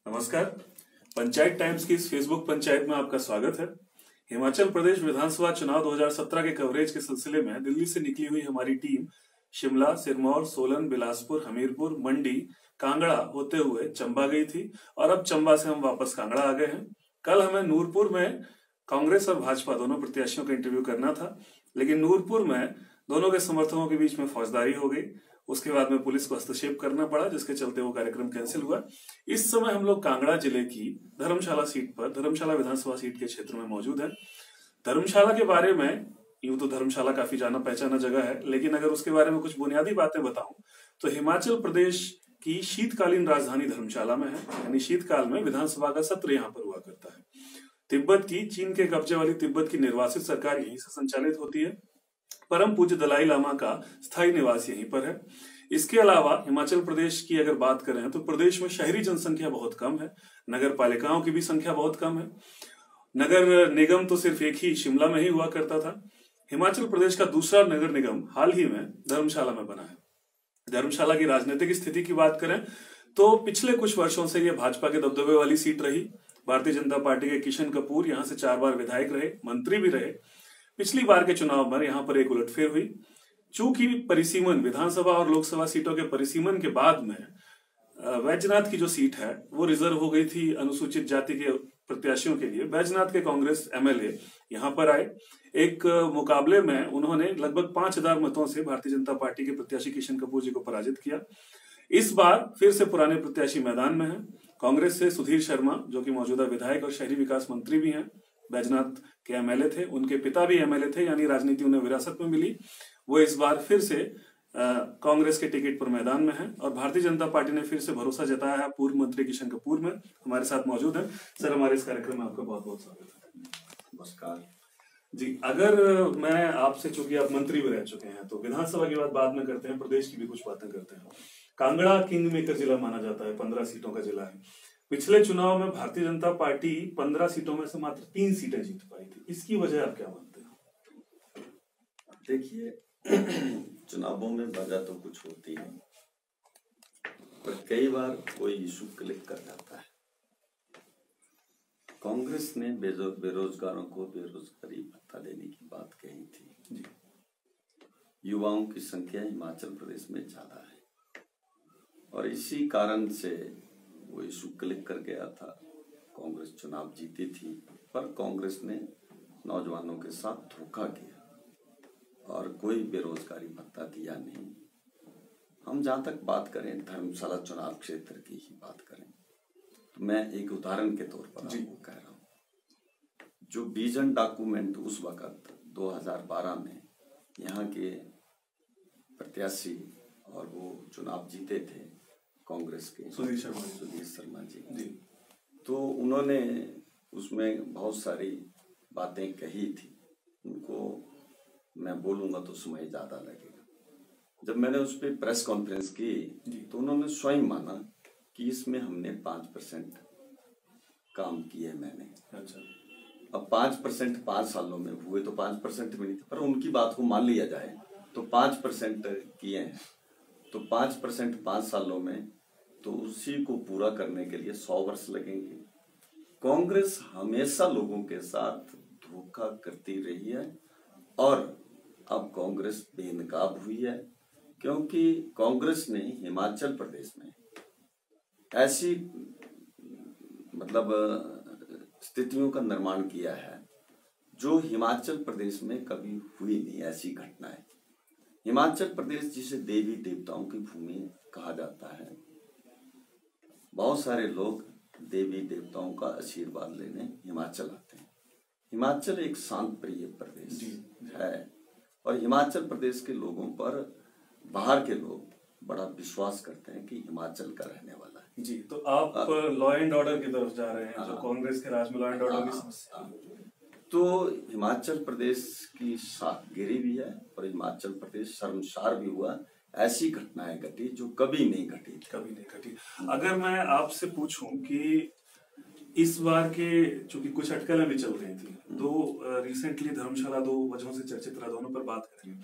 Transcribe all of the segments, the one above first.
नमस्कार। पंचायत टाइम्स की इस फेसबुक पंचायत में आपका स्वागत है। हिमाचल प्रदेश विधानसभा चुनाव 2017 के कवरेज के सिलसिले में दिल्ली से निकली हुई हमारी टीम शिमला, सिरमौर, सोलन, बिलासपुर, हमीरपुर, मंडी, कांगड़ा होते हुए चंबा गई थी और अब चंबा से हम वापस कांगड़ा आ गए हैं। कल हमें नूरपुर में कांग्रेस और भाजपा दोनों प्रत्याशियों का इंटरव्यू करना था, लेकिन नूरपुर में दोनों के समर्थकों के बीच में फौजदारी हो गई। उसके बाद में पुलिस को हस्तक्षेप करना पड़ा, जिसके चलते वो कार्यक्रम कैंसिल हुआ। इस समय हम लोग कांगड़ा जिले की धर्मशाला सीट पर, धर्मशाला विधानसभा सीट के क्षेत्र में मौजूद है। धर्मशाला के बारे में यूं तो धर्मशाला काफी जाना पहचाना जगह है, लेकिन अगर उसके बारे में कुछ बुनियादी बातें बताऊं तो हिमाचल प्रदेश की शीतकालीन राजधानी धर्मशाला में है, यानी शीतकाल में विधानसभा का सत्र यहाँ पर हुआ करता है। तिब्बत की, चीन के कब्जे वाली तिब्बत की निर्वासित सरकार यहीं से संचालित होती है। परम पूज्य दलाई लामा का स्थायी निवास यहीं पर है। इसके अलावा हिमाचल प्रदेश की अगर बात करें तो प्रदेश में शहरी जनसंख्या बहुत कम है, नगर पालिकाओं की भी संख्या बहुत कम है। नगर निगम तो सिर्फ एक ही शिमला में ही हुआ करता था। हिमाचल प्रदेश का दूसरा नगर निगम हाल ही में धर्मशाला में बना है। धर्मशाला की राजनीतिक स्थिति की बात करें तो पिछले कुछ वर्षों से यह भाजपा के दबदबे वाली सीट रही। भारतीय जनता पार्टी के किशन कपूर यहाँ से 4 बार विधायक रहे, मंत्री भी रहे। पिछली बार के चुनाव में यहाँ पर एक उलटफेर हुई। चूंकि परिसीमन, विधानसभा और लोकसभा सीटों के परिसीमन के बाद में बैजनाथ की जो सीट है वो रिजर्व हो गई थी अनुसूचित जाति के प्रत्याशियों के लिए। बैजनाथ के कांग्रेस एमएलए यहाँ पर आए। एक मुकाबले में उन्होंने लगभग 5000 मतों से भारतीय जनता पार्टी के प्रत्याशी किशन कपूर जी को पराजित किया। इस बार फिर से पुराने प्रत्याशी मैदान में हैं। कांग्रेस से सुधीर शर्मा, जो कि मौजूदा विधायक और शहरी विकास मंत्री भी हैं, बैजनाथ के एमएलए थे, उनके पिता भी एमएलए थे, यानी राजनीति उन्हें विरासत में मिली। वो इस बार फिर से कांग्रेस के टिकट पर मैदान में है और भारतीय जनता पार्टी ने फिर से भरोसा जताया है पूर्व मंत्री किशन कपूर में। हमारे साथ मौजूद है। सर, हमारे इस कार्यक्रम में आपका बहुत बहुत स्वागत है। नमस्कार जी, अगर मैं आपसे, चूंकि आप मंत्री भी रह चुके हैं, तो विधानसभा की बात बाद में करते हैं, प्रदेश की भी कुछ बातें करते हैं। कांगड़ा किंग मेकर जिला माना जाता है, 15 सीटों का जिला है। पिछले चुनाव में भारतीय जनता पार्टी 15 सीटों में से मात्र 3 सीटें जीत पाई थी। इसकी वजह आप क्या मानते हैं? देखिए, चुनावों में वजह तो कुछ होती है, पर कई बार कोई इशू क्लिक कर जाता है। कांग्रेस ने बेरोजगारों को बेरोजगारी भत्ता देने की बात कही थी। युवाओं की संख्या हिमाचल प्रदेश में ज्यादा है और इसी कारण से वो इशू क्लिक कर गया था। कांग्रेस चुनाव जीती थी, पर कांग्रेस ने नौजवानों के साथ धोखा किया और कोई बेरोजगारी भत्ता दिया नहीं। हम जहां तक बात करें धर्मशाला चुनाव क्षेत्र की ही बात करें तो मैं एक उदाहरण के तौर पर आपको कह रहा हूं। जो विजन डॉक्यूमेंट उस वक्त 2012 में यहाँ के प्रत्याशी और वो चुनाव जीते थे कांग्रेस के सुधीर शर्मा जी, तो उन्होंने उसमें बहुत सारी बातें कही थी। उनको मैं बोलूंगा तो समय ज्यादा लगेगा। जब मैंने उस पर प्रेस कॉन्फ्रेंस की तो उन्होंने स्वयं माना कि इसमें हमने 5% काम किए मैंने। अच्छा, अब 5% 5 सालों में हुए तो 5% भी नहीं थे, पर उनकी बात को मान लिया जाए तो 5% किए हैं। तो 5% 5 सालों में, तो उसी को पूरा करने के लिए 100 वर्ष लगेंगे। कांग्रेस हमेशा लोगों के साथ धोखा करती रही है और अब कांग्रेस बेनकाब हुई है, क्योंकि कांग्रेस ने हिमाचल प्रदेश में ऐसी स्थितियों का निर्माण किया है जो हिमाचल प्रदेश में कभी हुई नहीं। ऐसी घटनाएं, हिमाचल प्रदेश जिसे देवी देवताओं की भूमि कहा जाता है, बहुत सारे लोग देवी देवताओं का आशीर्वाद लेने हिमाचल आते हैं। हिमाचल एक शांत प्रिय प्रदेश है और हिमाचल प्रदेश के लोगों पर बाहर के लोग बड़ा विश्वास करते हैं कि हिमाचल का रहने वाला है। जी, तो आप लॉ एंड ऑर्डर की तरफ जा रहे हैं, जो कांग्रेस के राज में लॉ एंड ऑर्डर की समस्या। तो हिमाचल प्रदेश की साखगिरी भी है और हिमाचल प्रदेश शर्मसार भी हुआ। ऐसी घटनाएं घटी जो कभी नहीं घटी। अगर मैं आपसे पूछूं कि इस बार के, चूंकि कुछ अटकलें भी चल रही थी, रिसेंटली धर्मशाला 2 वजहों से चर्चित रहा, दोनों पर बात करेंगे।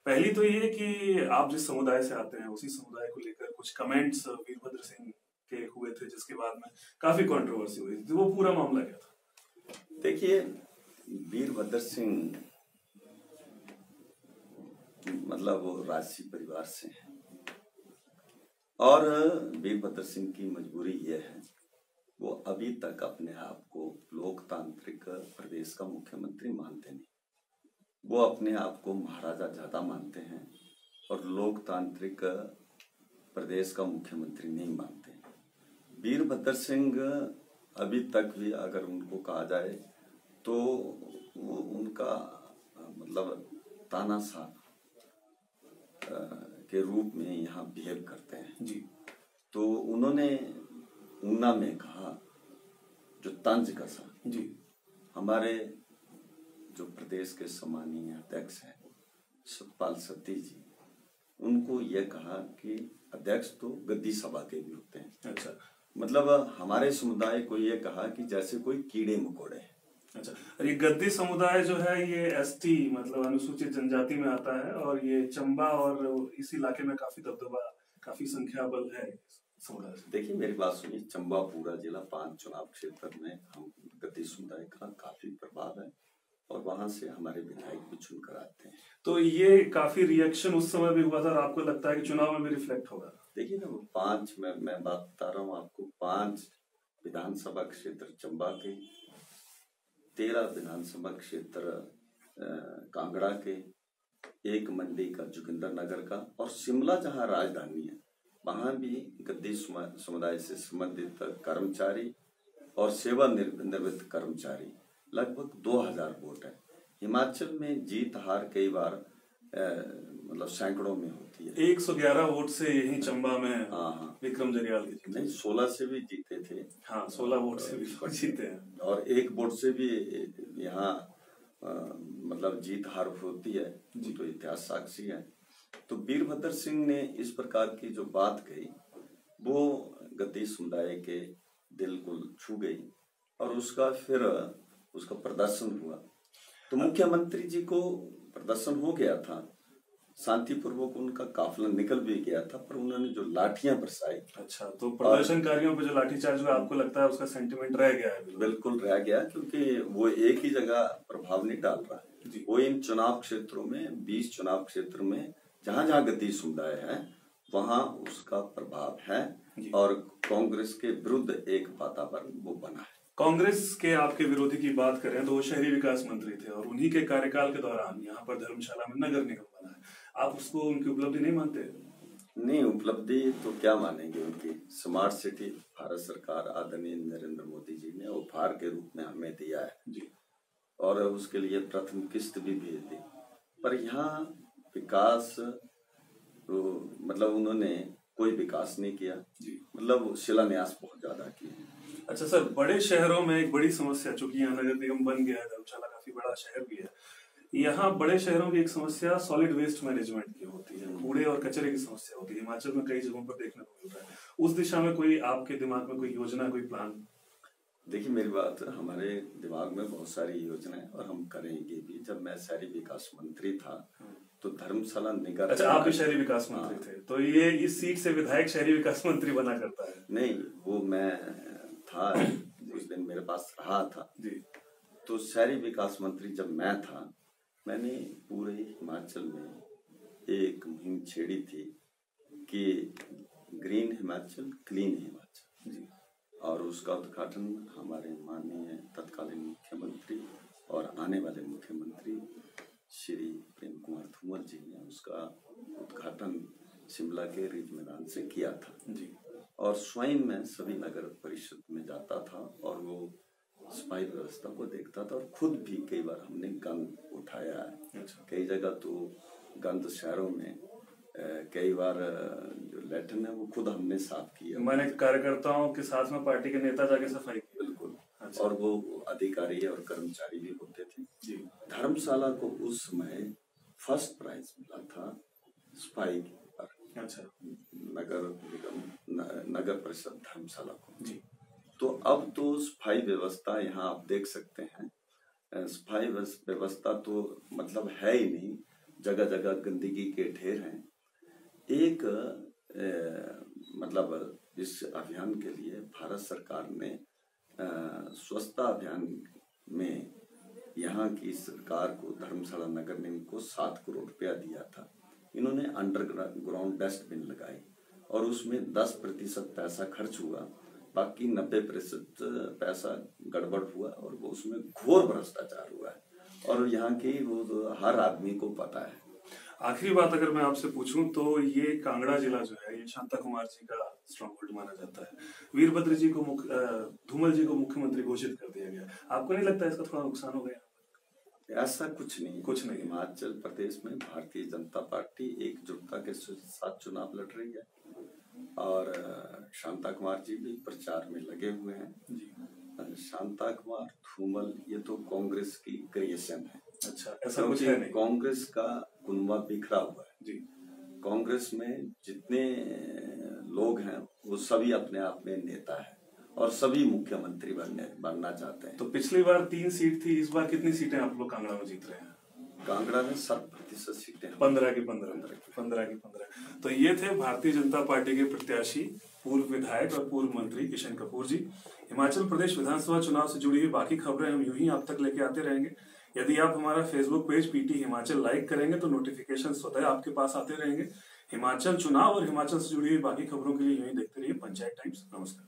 पहली तो ये कि आप जिस समुदाय से आते हैं उसी समुदाय को लेकर कुछ कमेंट्स वीरभद्र सिंह के हुए थे, जिसके बाद में काफी कंट्रोवर्सी हुई थी, वो पूरा मामला क्या था? देखिए, वीरभद्र सिंह मतलब वो राजसी परिवार से हैं और वीरभद्र सिंह की मजबूरी यह है, वो अभी तक अपने आप को लोकतांत्रिक प्रदेश का मुख्यमंत्री मानते नहीं। वो अपने आप को महाराजा ज्यादा मानते हैं और लोकतांत्रिक प्रदेश का मुख्यमंत्री नहीं मानते। वीरभद्र सिंह अभी तक भी अगर उनको कहा जाए तो वो उनका मतलब तानाशाह के रूप में यहाँ बिहेव करते हैं जी। तो उन्होंने ऊना में कहा, जो तंज कसा जी, हमारे जो प्रदेश के सम्मानीय अध्यक्ष हैं सतपाल सत्ती जी, उनको ये कहा कि अध्यक्ष तो गद्दी सभा के भी होते हैं। अच्छा, मतलब हमारे समुदाय को ये कहा कि जैसे कोई कीड़े मकोड़े हैं। अच्छा, और ये गद्दी समुदाय जो है ये एसटी मतलब अनुसूचित जनजाति में आता है और ये चंबा और इस इलाके में काफी दबदबा, काफी संख्या बल है समुदाय से। देखिए मेरी बात सुनिए, चंबा पूरा जिला 5 चुनाव क्षेत्र में हम गद्दी समुदाय का काफी प्रभाव है और वहां से हमारे विधायक भी चुनकर आते हैं। तो ये काफी रिएक्शन उस समय भी हुआ था और आपको लगता है कि चुनाव में भी रिफ्लेक्ट होगा? देखिए ना, वो 5 मैं बात बता रहा हूँ आपको, 5 विधानसभा क्षेत्र चंबा के, 13 विधानसभा क्षेत्र कांगड़ा के, 1 मंडी का जोगिंदर नगर का और शिमला जहाँ राजधानी है वहां भी गद्दी समुदाय से संबंधित कर्मचारी और सेवानिवृत्त कर्मचारी लगभग 2000 वोट है। हिमाचल में जीत हार कई बार मतलब सैकड़ों में होती है। 111 वोट से यही चंबा में हाँ विक्रम जरियाल की नहीं 16 से भी जीते थे। हाँ, 16 वोट से भी जीते हैं और 1 वोट से भी यहाँ मतलब जीत हार होती है, तो इतिहास साक्षी है। तो वीरभद्र सिंह ने इस प्रकार की जो बात कही वो गद्दी समुदाय के दिल को छू गई और उसका प्रदर्शन हुआ। तो मुख्यमंत्री जी को प्रदर्शन हो गया था, शांतिपूर्वक उनका काफिला निकल भी गया था, पर उन्होंने जो लाठियां बरसाई। अच्छा, तो प्रदर्शनकारियों पे जो लाठीचार्ज हुआ आपको लगता है उसका सेंटिमेंट रह गया है? बिल्कुल रह गया, क्योंकि वो एक ही जगह प्रभाव नहीं डाल रहा है। वो इन चुनाव क्षेत्रों में 20 चुनाव क्षेत्र में जहां जहां गद्दी समुदाय है वहां उसका प्रभाव है और कांग्रेस के विरुद्ध एक वातावरण वो बना है। कांग्रेस के आपके विरोधी की बात करें तो वो शहरी विकास मंत्री थे और उन्हीं के कार्यकाल के दौरान यहाँ पर धर्मशाला में नगर निगम बना है। आप उसको उनकी उपलब्धि नहीं मानते? नहीं, उपलब्धि तो क्या मानेंगे उनकी। स्मार्ट सिटी भारत सरकार आदरणीय नरेंद्र मोदी जी ने उपहार के रूप में हमें दिया है जी, और उसके लिए प्रथम किस्त भी भेज दी, पर यहाँ विकास तो मतलब उन्होंने कोई विकास नहीं किया जी, मतलब शिलान्यास बहुत ज्यादा किए। अच्छा सर, बड़े शहरों में एक बड़ी समस्या, चूंकि यहाँ नगर निगम बन गया है, धर्मशाला काफी बड़ा शहर भी है, यहाँ बड़े शहरों की एक समस्या सॉलिड वेस्ट मैनेजमेंट की होती है, कूड़े और कचरे की समस्या होती है। हिमाचल में कई जगहों पर देखने को मिल रहा है। उस दिशा में कोई आपके दिमाग में कोई योजना, कोई प्लान? देखिए मेरी बात, हमारे दिमाग में बहुत सारी योजनाएं और हम करेंगे भी। जब मैं शहरी विकास मंत्री था तो धर्मशाला निगम। अच्छा, आप भी शहरी विकास मंत्री थे, तो ये इस सीट से विधायक शहरी विकास मंत्री बना करता है? नहीं, वो मैं था, उस दिन मेरे पास रहा था जी। तो शहरी विकास मंत्री जब मैं था, मैंने पूरे हिमाचल में एक मुहिम छेड़ी थी कि ग्रीन हिमाचल क्लीन हिमाचल जी, और उसका उद्घाटन हमारे माननीय तत्कालीन मुख्यमंत्री और आने वाले मुख्यमंत्री श्री प्रेम कुमार धूमल जी ने उसका उद्घाटन शिमला के रिज मैदान से किया था जी। और स्वयं मैं सभी नगर परिषद में जाता था और वो सफाई व्यवस्था को देखता था और खुद भी कई बार हमने गंद उठाया है। कई जगह तो गंद शहरों में कई बार जो लैट्रिन है वो खुद हमने साफ किया। मैंने कार्यकर्ताओं के साथ में पार्टी के नेता जाके सफाई की? बिल्कुल। अच्छा। और वो अधिकारी और कर्मचारी भी होते थे जी। धर्मशाला को उस समय फर्स्ट प्राइज मिला था सफाई पर। अच्छा। नगर निगम नगर परिषद धर्मशाला को जी। तो अब तो सफाई व्यवस्था यहाँ आप देख सकते हैं, सफाई व्यवस्था तो मतलब है ही नहीं, जगह जगह गंदगी के ढेर हैं। एक मतलब इस अभियान के लिए भारत सरकार ने स्वच्छता अभियान में यहाँ की सरकार को, धर्मशाला नगर निगम को 7 करोड़ रुपया दिया था। इन्होंने अंडरग्राउंड डस्टबिन लगाई और उसमें 10% पैसा खर्च हुआ, बाकी 90% पैसा गड़बड़ हुआ और वो उसमें घोर भ्रष्टाचार हुआ है और यहाँ की वो हर आदमी को पता है। आखिरी बात अगर मैं आपसे पूछूं तो ये कांगड़ा जिला जो है ये शांता कुमार जी का स्ट्रॉन्ग होल्ड माना जाता है। वीरभद्र जी को धूमल जी को मुख्यमंत्री घोषित कर दिया गया। आपको नहीं लगता इसका थोड़ा नुकसान हो गया? ऐसा कुछ नहीं। हिमाचल प्रदेश में भारतीय जनता पार्टी एकजुटता के साथ चुनाव लड़ रही है और शांता कुमार जी भी प्रचार में लगे हुए हैं। शांता कुमार, धूमल ये तो कांग्रेस की क्रिएशन है। अच्छा, ऐसा कुछ है नहीं। कांग्रेस का कुनबा बिखरा हुआ है जी। कांग्रेस में जितने लोग हैं वो सभी अपने आप में नेता है और सभी मुख्यमंत्री बनना चाहते हैं। तो पिछली बार 3 सीट थी, इस बार कितनी सीटें आप लोग कांगड़ा में जीत रहे हैं? कांगड़ा में 7% सीटें, 15 की 15। तो ये थे भारतीय जनता पार्टी के प्रत्याशी, पूर्व विधायक और पूर्व मंत्री किशन कपूर जी। हिमाचल प्रदेश विधानसभा चुनाव से जुड़ी हुई बाकी खबरें हम यूं ही आप तक लेके आते रहेंगे। यदि आप हमारा Facebook page PT Himachal like करेंगे तो नोटिफिकेशन स्वतः आपके पास आते रहेंगे। हिमाचल चुनाव और हिमाचल से जुड़ी हुई बाकी खबरों के लिए यूं ही देखते रहिए पंचायत टाइम्स। नमस्कार।